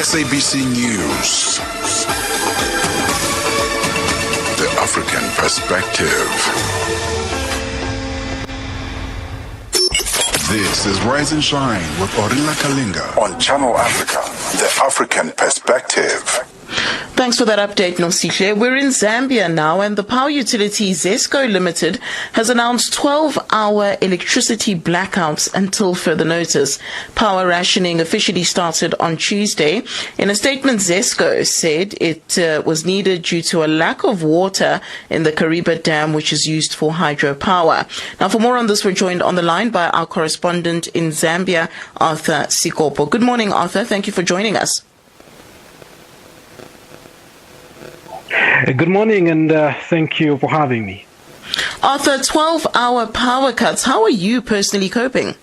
SABC News. The African Perspective. This is Rise and Shine with Orila Kalinga on Channel Africa, The African Perspective. Thanks for that update, Nosihle. We're in Zambia now, and the power utility ZESCO Limited has announced 12-hour electricity blackouts until further notice. Power rationing officially started on Tuesday. In a statement, ZESCO said it was needed due to a lack of water in the Kariba Dam, which is used for hydropower. Now, for more on this, we're joined on the line by our correspondent in Zambia, Arthur Sikopo. Good morning, Arthur. Thank you for joining us. Good morning, and thank you for having me. Arthur, 12-hour power cuts. How are you personally coping?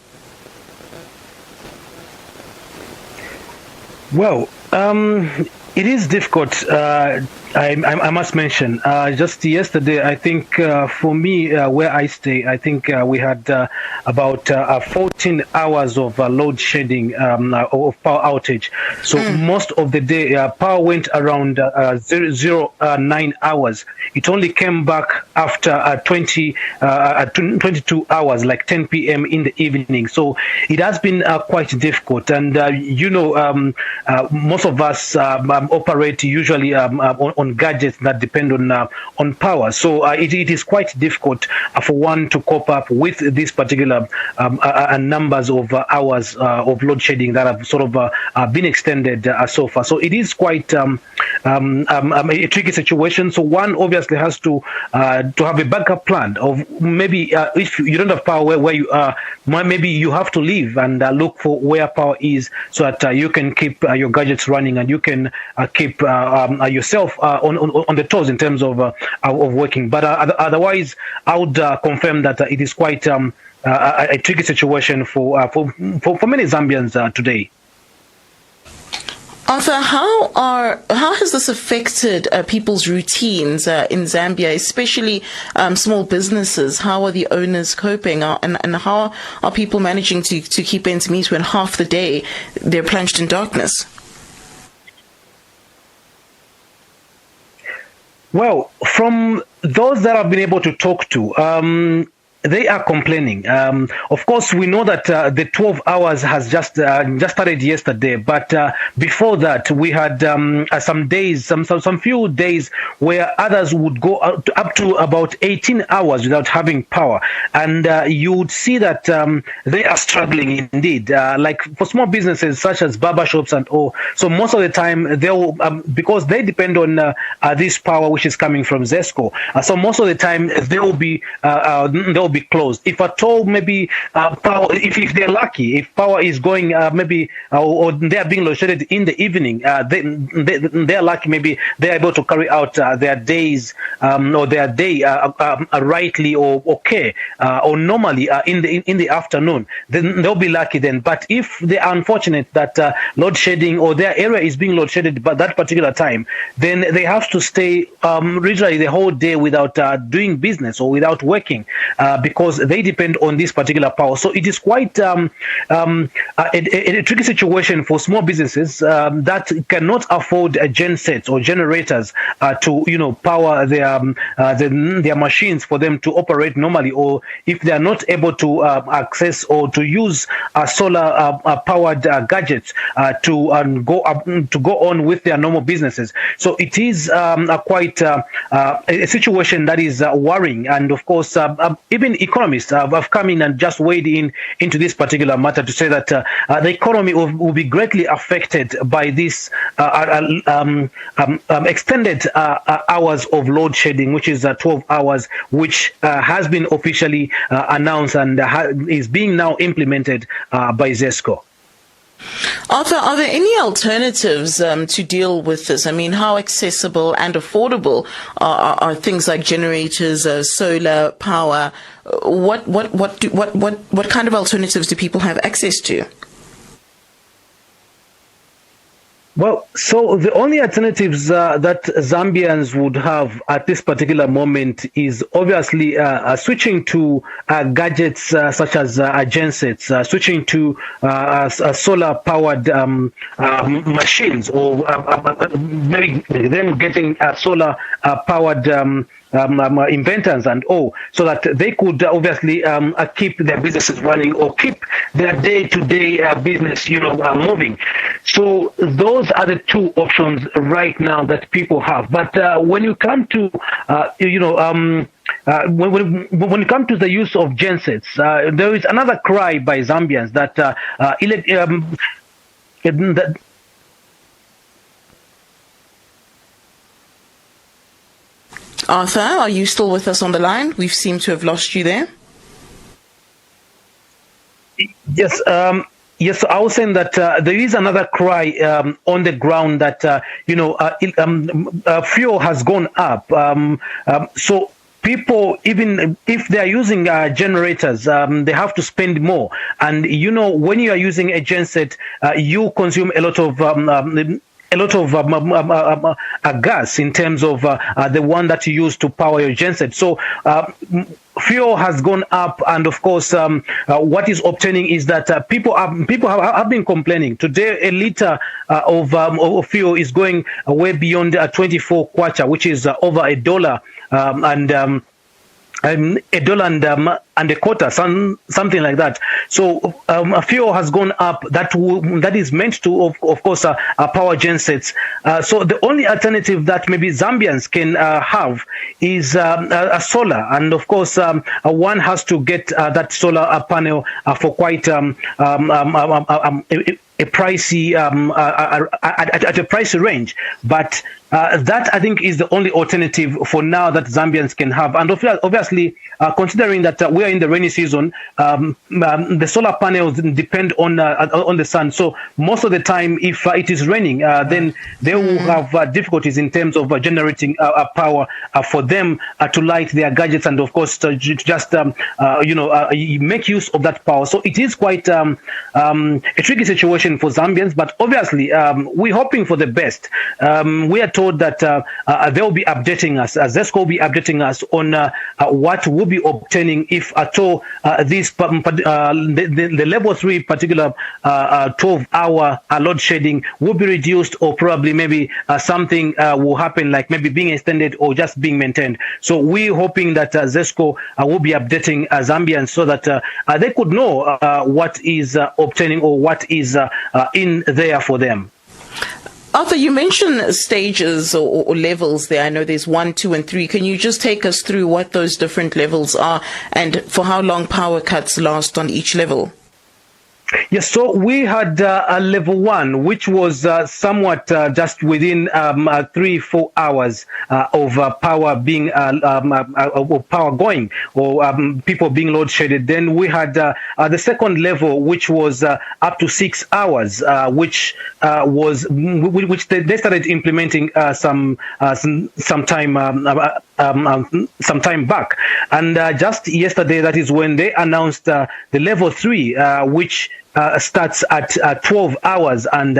Well, it is difficult. I must mention, just yesterday, I think for me, where I stay, I think we had about 14 hours of load shedding of power outage. So most of the day, power went around 9 hours. It only came back after 22 hours, like 10 p.m. in the evening. So it has been quite difficult. And, most of us operate usually on gadgets that depend on power. So it is quite difficult for one to cope up with this particular numbers of hours of load shedding that have sort of been extended so far. So it is quite a tricky situation. So one obviously has to have a backup plan of maybe if you don't have power where you are, maybe you have to leave and look for where power is so that you can keep your gadgets running and you can keep yourself on the toes in terms of working. But otherwise, I would confirm that it is quite a tricky situation for many Zambians today. Arthur, how has this affected people's routines in Zambia, especially small businesses? How are the owners coping, and how are people managing to keep ends meet when half the day they're plunged in darkness? Well, from those that I've been able to talk to, they are complaining. Of course, we know that the 12 hours has just started yesterday, but before that, we had some days, some few days where others would go up to about 18 hours without having power, and you would see that they are struggling indeed. Like for small businesses such as barber shops and all. So most of the time, they'll because they depend on this power which is coming from ZESCO. So most of the time, they'll be closed. If at all, maybe power, if they're lucky, if power is going maybe or they are being located in the evening, they're lucky, maybe they're able to carry out their days or their day rightly or okay or normally in the afternoon. Then they'll be lucky then. But if they are unfortunate that load shedding or their area is being load shedded by that particular time, then they have to stay literally the whole day without doing business or without working. Because they depend on this particular power. So it is quite a tricky situation for small businesses that cannot afford gensets or generators to power their machines for them to operate normally, or if they are not able to access or to use solar powered gadgets to go on with their normal businesses. So it is quite a situation that is worrying, and of course even economists have come in and just weighed into this particular matter to say that the economy will be greatly affected by this extended hours of load shedding, which is 12 hours, which has been officially announced and is being now implemented by ZESCO. Arthur, are there any alternatives to deal with this? I mean, how accessible and affordable are things like generators, solar power? What kind of alternatives do people have access to? Well, so the only alternatives that Zambians would have at this particular moment is obviously switching to gadgets such as gensets, switching to solar-powered machines, or maybe them getting solar-powered inventors and all, so that they could obviously keep their businesses running or keep their day-to-day business, moving. So those are the two options right now that people have. But when you come to, when it comes to the use of gensets, there is another cry by Zambians that Arthur, are you still with us on the line? We seem to have lost you there. Yes. Yes, I was saying that there is another cry on the ground that fuel has gone up. So people, even if they are using generators, they have to spend more. And when you are using a genset, you consume a lot of gas in terms of the one that you use to power your genset. So fuel has gone up, and of course, what is obtaining is that people have been complaining. Today, a liter of fuel is going way beyond 24 kwacha, which is over $1 and $1 and a quarter, something like that. So fuel has gone up. That is meant to, of course, power gensets. So the only alternative that maybe Zambians can have is a solar, and of course, one has to get that solar panel for quite a pricey at a pricey range, but that I think is the only alternative for now that Zambians can have. And obviously, considering that we are in the rainy season, the solar panels depend on the sun. So most of the time, if it is raining, then they will have difficulties in terms of generating power for them to light their gadgets, and of course to just make use of that power. So it is quite a tricky situation for Zambians, but obviously we're hoping for the best. We are told that they'll be updating us, ZESCO will be updating us on what we'll be obtaining if at all the level 3 particular 12-hour load shedding will be reduced, or probably maybe something will happen, like maybe being extended or just being maintained. So we're hoping that ZESCO will be updating Zambians so that they could know what is obtaining or what is in there for them. Arthur, you mentioned stages or levels there. I know there's 1, 2, and 3. Can you just take us through what those different levels are and for how long power cuts last on each level? Yes, so we had a level 1, which was somewhat just within 3-4 hours of power being power going, or people being load shedded. Then we had the second level, which was up to 6 hours, which they started implementing some time back. And just yesterday, that is when they announced the level 3, which starts at 12 hours and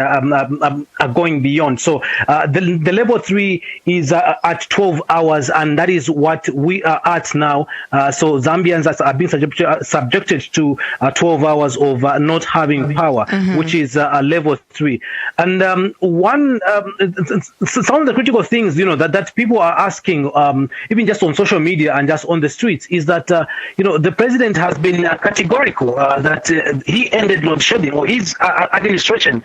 going beyond. So the level 3 is at 12 hours, and that is what we are at now. So Zambians are being subjected to 12 hours of not having power, which is level 3. And some of the critical things, that people are asking, even just on social media and just on the streets, is that the president has been categorical that he ended load shedding, or his administration,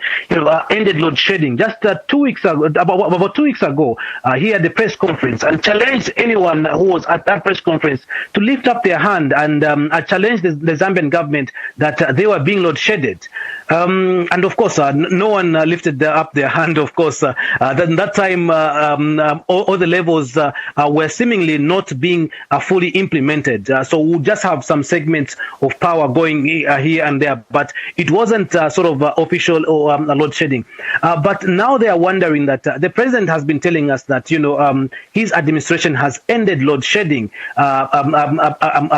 ended load shedding. Just 2 weeks ago, about 2 weeks ago, he had a press conference and challenged anyone who was at that press conference to lift up their hand and challenge the Zambian government that they were being load shedded. And of course, no one lifted up their hand. Of course, that time, all the levels were seemingly not being fully implemented. So we'll just have some segments of power going here and there, but it wasn't sort of official or load shedding. But now they are wondering that the president has been telling us that his administration has ended load shedding,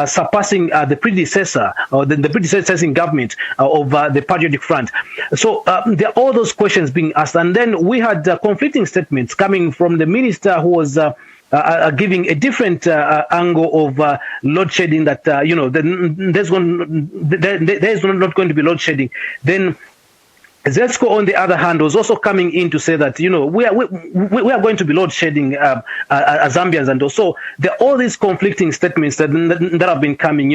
surpassing the predecessor or the predecessor government of the patriotic economic front. So there are all those questions being asked. And then we had conflicting statements coming from the minister who was giving a different angle of load shedding, that there's not going to be load shedding. Then ZESCO, on the other hand, was also coming in to say that we are going to be load shedding Zambians, and also there are all these conflicting statements that have been coming,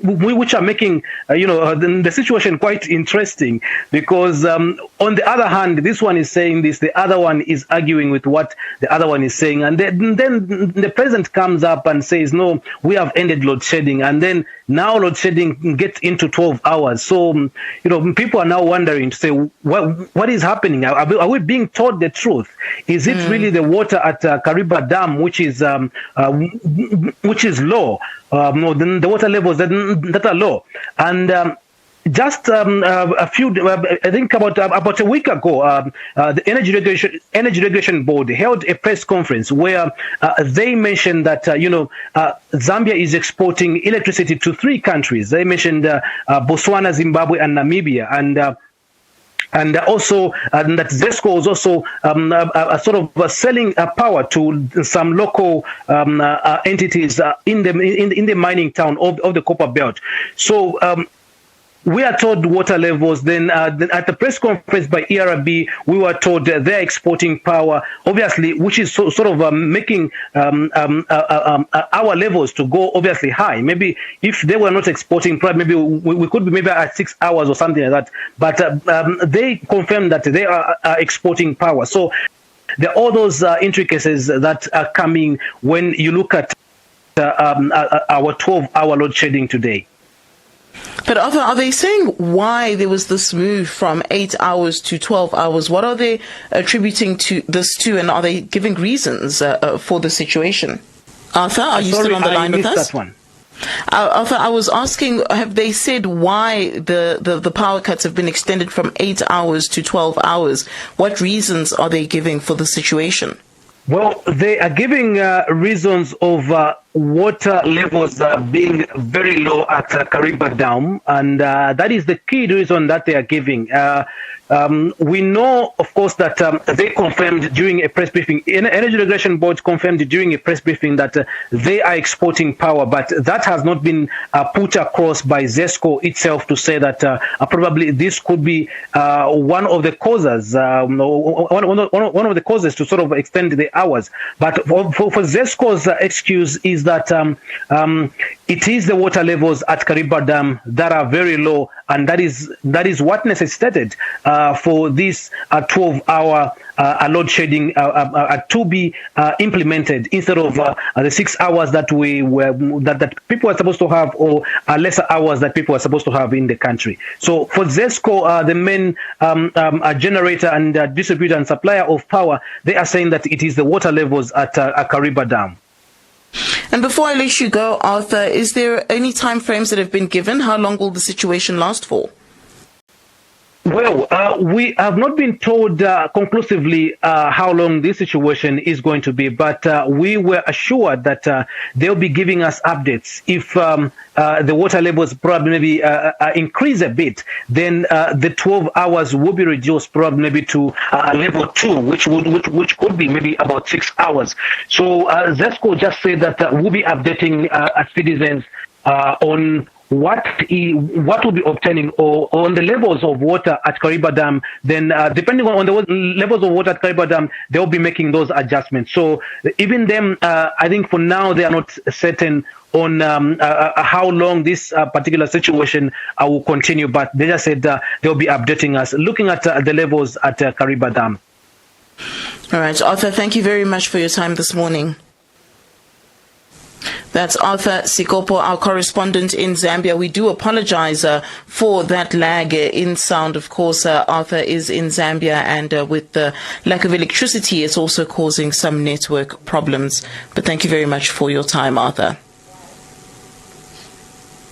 which are making the situation quite interesting, because on the other hand, this one is saying this, the other one is arguing with what the other one is saying, and then the president comes up and says, no, we have ended load shedding, and then now load shedding gets into 12 hours. So people are now wondering, say, what is happening? Are we being told the truth? Is it really the water at Kariba Dam which is low? No, the water levels that are low. And just a few, I think about a week ago, the Energy Regulation Board held a press conference where they mentioned that Zambia is exporting electricity to 3 countries. They mentioned Botswana, Zimbabwe, and Namibia, and also that ZESCO was also sort of selling power to some local entities in the mining town of the Copper Belt. So we are told water levels. Then at the press conference by ERB, we were told they're exporting power, obviously, which is sort of making our levels to go obviously high. Maybe if they were not exporting power, maybe we could be maybe at 6 hours or something like that. But they confirmed that they are exporting power. So there are all those intricacies that are coming when you look at our 12-hour load shedding today. But are they saying why there was this move from 8 hours to 12 hours? What are they attributing to this to, and are they giving reasons for the situation? Arthur, are you still on the line with us? That one. Arthur, I was asking, have they said why the power cuts have been extended from 8 hours to 12 hours? What reasons are they giving for the situation? Well, they are giving reasons of water levels being very low at Kariba Dam, and that is the key reason that they are giving. We know, of course, that they confirmed during a press briefing, Energy Regulation Board confirmed during a press briefing that they are exporting power, but that has not been put across by ZESCO itself to say that probably this could be one of the causes, one of the causes to sort of extend the hours. But for ZESCO's excuse is that it is the water levels at Kariba Dam that are very low, and that is what necessitated for this 12-hour load shedding to be implemented instead of the 6 hours that that people are supposed to have, or lesser hours that people are supposed to have in the country. So for ZESCO, the main generator and distributor and supplier of power, they are saying that it is the water levels at Kariba Dam. And before I let you go, Arthur, is there any time frames that have been given? How long will the situation last for? Well, we have not been told conclusively how long this situation is going to be, but we were assured that they'll be giving us updates. If the water levels probably maybe increase a bit, then the 12 hours will be reduced probably maybe to level 2, which could be maybe about 6 hours. So ZESCO just said that we'll be updating citizens on what will be obtaining, or on the levels of water at Kariba Dam. Then depending on the levels of water at Kariba Dam, they'll be making those adjustments. So even them, I think for now they are not certain on how long this particular situation will continue, but they just said they'll be updating us, looking at the levels at Kariba Dam. All right, Arthur, thank you very much for your time this morning. That's Arthur Sikopo, our correspondent in Zambia. We do apologize for that lag in sound. Of course, Arthur is in Zambia, and with the lack of electricity, it's also causing some network problems. But thank you very much for your time, Arthur.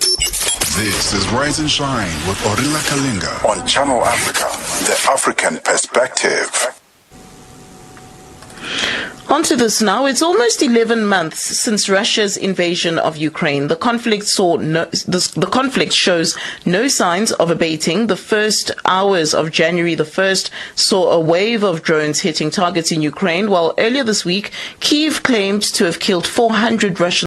This is Rise and Shine with Orila Kalinga on Channel Africa, the African Perspective. Onto this now. It's almost 11 months since Russia's invasion of Ukraine. The conflict shows no signs of abating. The first hours of January the 1st saw a wave of drones hitting targets in Ukraine, while earlier this week, Kyiv claimed to have killed 400 Russian